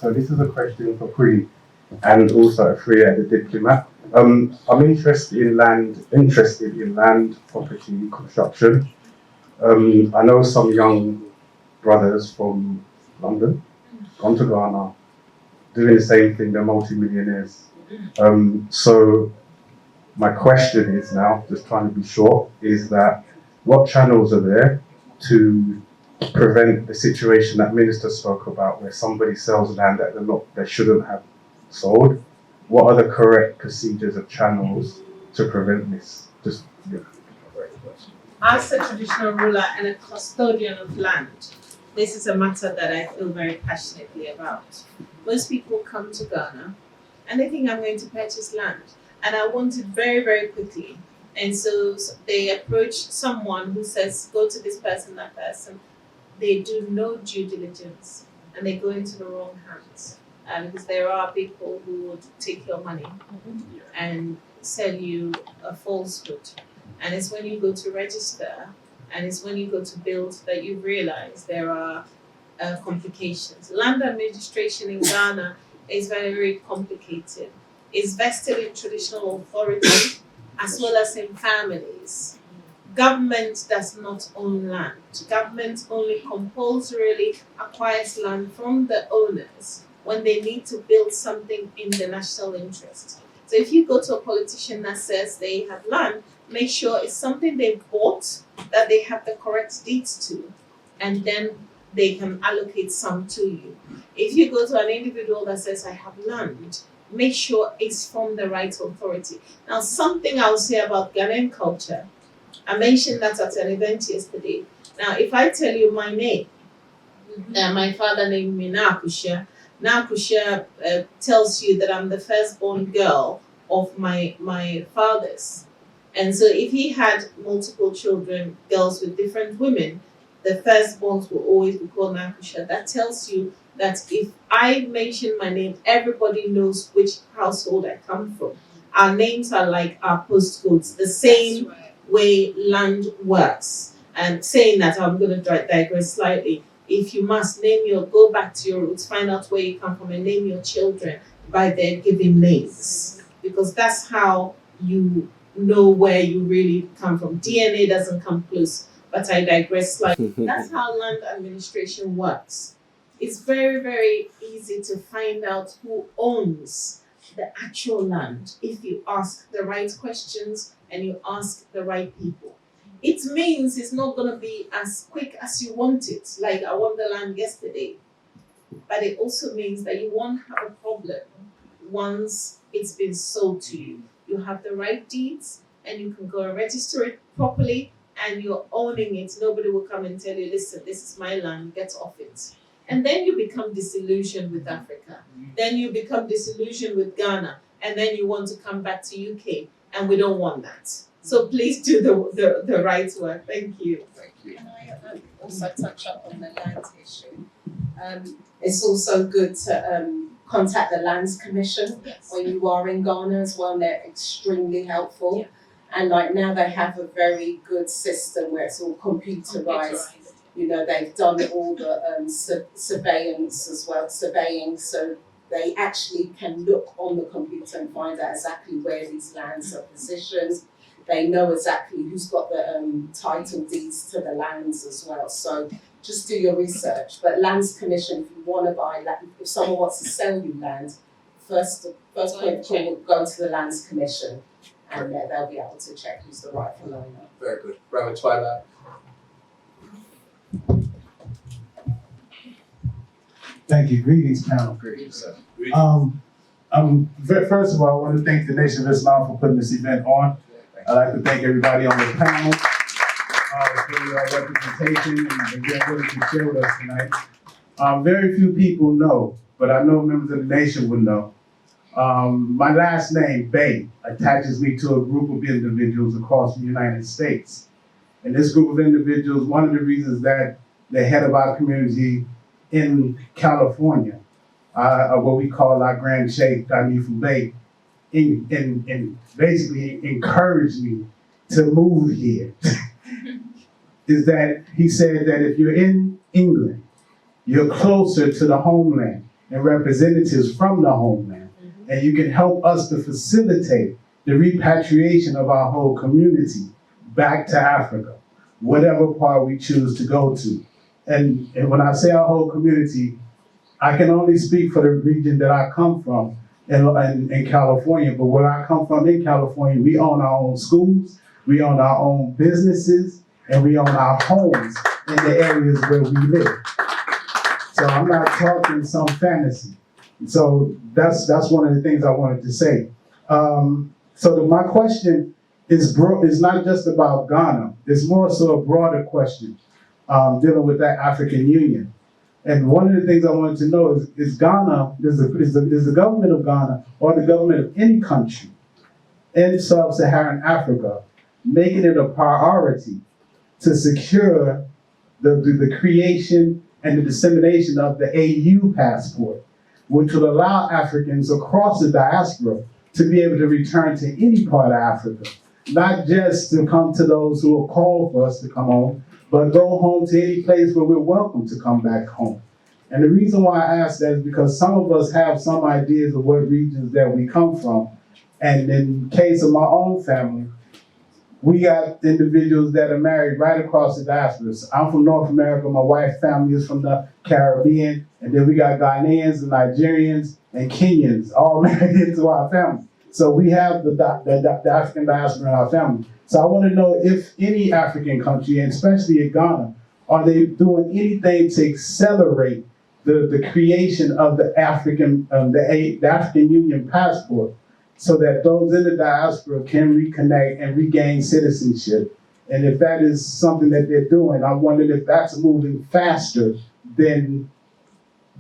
So this is a question for Free and also Free at the diplomat. I'm interested in land property construction. I know some young brothers from London gone to Ghana doing the same thing. They're multi-millionaires. So my question is now, just trying to be short, is that what channels are there to prevent the situation that Minister spoke about, where somebody sells land that they shouldn't have sold? What are the correct procedures or channels to prevent this? Just As a traditional ruler and a custodian of land, this is a matter that I feel very passionately about. Most people come to Ghana and they think I'm going to purchase land and I want it very, very quickly. And so they approach someone who says, go to this person, that person. They do no due diligence and they go into the wrong hands. Because there are people who would take your money and sell you a falsehood. And it's when you go to register and it's when you go to build that you realize there are complications. Land administration in Ghana is very, very complicated. It's vested in traditional authority as well as in families. Government does not own land. Government only compulsorily acquires land from the owners when they need to build something in the national interest. So if you go to a politician that says they have land, make sure it's something they bought, that they have the correct deeds to, and then they can allocate some to you. If you go to an individual that says I have land, make sure it's from the right authority. Now, something I'll say about Ghanaian culture, I mentioned that at an event yesterday. Now, if I tell you my name, my father named me Nakusha. Nakusha tells you that I'm the firstborn girl of my father's. And so if he had multiple children, girls with different women, the firstborns will always be called Nakusha. That tells you that if I mention my name, everybody knows which household I come from. Our names are like our postcodes, the same way land works. And saying that, I'm going to digress slightly. If you must go back to your roots, find out where you come from and name your children by their given names. Because that's how you know where you really come from. DNA doesn't come close, but I digress slightly. That's how land administration works. It's very, very easy to find out who owns the actual land if you ask the right questions and you ask the right people. It means it's not going to be as quick as you want it, like I want the land yesterday. But it also means that you won't have a problem once it's been sold to you. You have the right deeds and you can go and register it properly and you're owning it. Nobody will come and tell you, listen, this is my land, get off it. And then you become disillusioned with Africa. Then you become disillusioned with Ghana. And then you want to come back to UK. And we don't want that. So please do the right work. Thank you. Thank you. Can I also touch up on the land issue? It's also good to contact the Lands Commission when you are in Ghana as well. They're extremely helpful. And like now they have a very good system where it's all computerized. You know, they've done all the surveillance as well, surveying, so they actually can look on the computer and find out exactly where these lands are positioned. They know exactly who's got the title deeds to the lands as well. So just do your research. But Lands Commission, if you want to buy land, if someone wants to sell you land, first point of call will go to the Lands Commission, and they'll be able to check who's the rightful owner. Very good. Bravo, Twilight. Thank you. Greetings, panel. Greetings, sir. First of all, I want to thank the Nation of Islam for putting this event on. I'd like to thank everybody on the panel for your representation and being willing to share with us tonight. Very few people know, but I know members of the nation would know. My last name, Bay, attaches me to a group of individuals across the United States. And this group of individuals, one of the reasons that the head of our community in California, what we call our Grand Sheikh, Danifu Bay, and basically encouraged me to move here, is that he said that if you're in England, you're closer to the homeland. and representatives from the homeland. And you can help us to facilitate the repatriation of our whole community back to Africa, whatever part we choose to go to. And when I say our whole community, I can only speak for the region that I come from in California, but where I come from in California, we own our own schools, we own our own businesses, and we own our homes in the areas where we live. So I'm not talking some fantasy. So that's one of the things I wanted to say. My question is not just about Ghana. It's more so a broader question dealing with that African Union. And one of the things I wanted to know is Ghana, is the government of Ghana or the government of any country in sub-Saharan Africa making it a priority to secure the creation and the dissemination of the AU passport, which will allow Africans across the diaspora to be able to return to any part of Africa, not just to come to those who are called for us to come home, but go home to any place where we're welcome to come back home. And the reason why I ask that is because some of us have some ideas of what regions that we come from. And in the case of my own family, we got individuals that are married right across the diaspora. So I'm from North America, my wife's family is from the Caribbean, and then we got Ghanaians and Nigerians and Kenyans all married into our family. So we have the African diaspora in our family. So I want to know if any African country, and especially in Ghana, are they doing anything to accelerate the creation of the African Union passport, so that those in the diaspora can reconnect and regain citizenship. And if that is something that they're doing, I'm wondering if that's moving faster than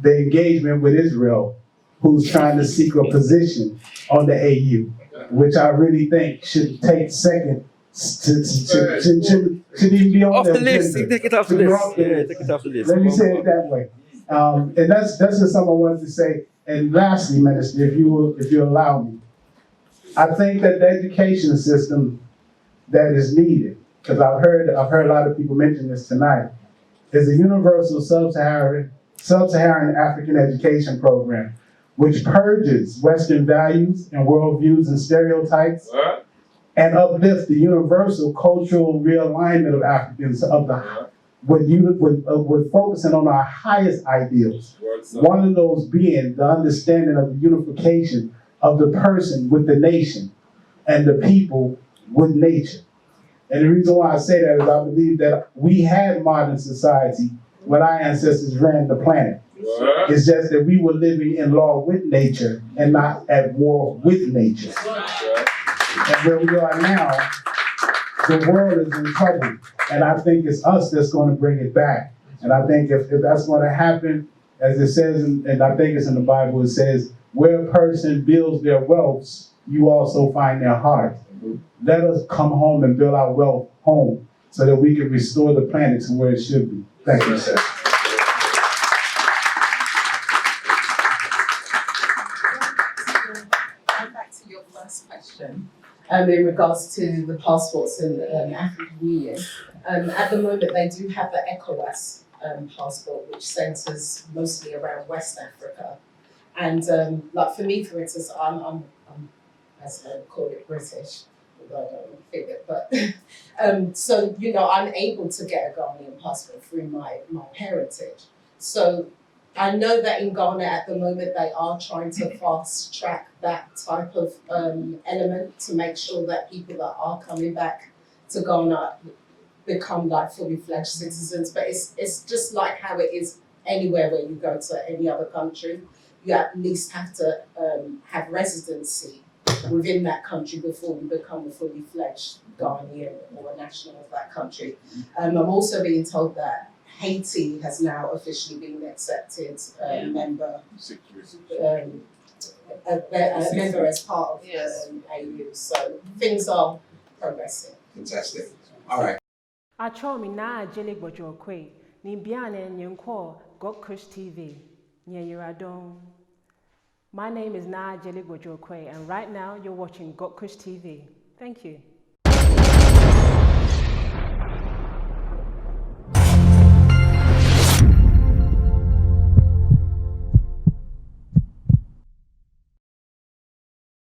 the engagement with Israel, who's trying to seek a position on the AU, which I really think should take second, should even be on Off the the list, agenda. take it off the Should be list. off the Yeah, list. take it off the list. Let me say it that way. And that's just something I wanted to say. And lastly, Minister, if you allow me, I think that the education system that is needed, because I've heard a lot of people mention this tonight, is a universal sub-Saharan African education program, which purges Western values and worldviews and stereotypes, and uplifts the universal cultural realignment of Africans with focusing on our highest ideals. One of those being the understanding of the unification of the person with the nation and the people with nature. And the reason why I say that is I believe that we had modern society when our ancestors ran the planet. It's just that we were living in law with nature and not at war with nature. And where we are now, the world is in trouble. And I think it's us that's going to bring it back. And I think if that's going to happen, as it says, and I think it's in the Bible, it says, where a person builds their wealth, you also find their heart. Let us come home and build our wealth home so that we can restore the planet to where it should be. Thank you, sir. Back to your first question. In regards to the passports in the African Union, at the moment they do have the ECOWAS passport, which centres mostly around West Africa. And like for me, for instance, I'm as I call it British, although I don't think it, but so I'm able to get a Ghanaian passport through my heritage. So I know that in Ghana at the moment they are trying to fast track that type of element to make sure that people that are coming back to Ghana become like fully fledged citizens. But it's just like how it is anywhere where you go to any other country. You at least have to have residency within that country before you become a fully fledged Ghanaian or a national of that country. I'm also being told that Haiti has now officially been accepted member as part of the AU. So things are progressing. Fantastic. All right. Achomi na ajele gbojo kwe ni biane nyenko Got Kush TV Nyeyiradon. My name is Na Ajele Gbojo Kwe, and right now you're watching Got Kush TV. Thank you.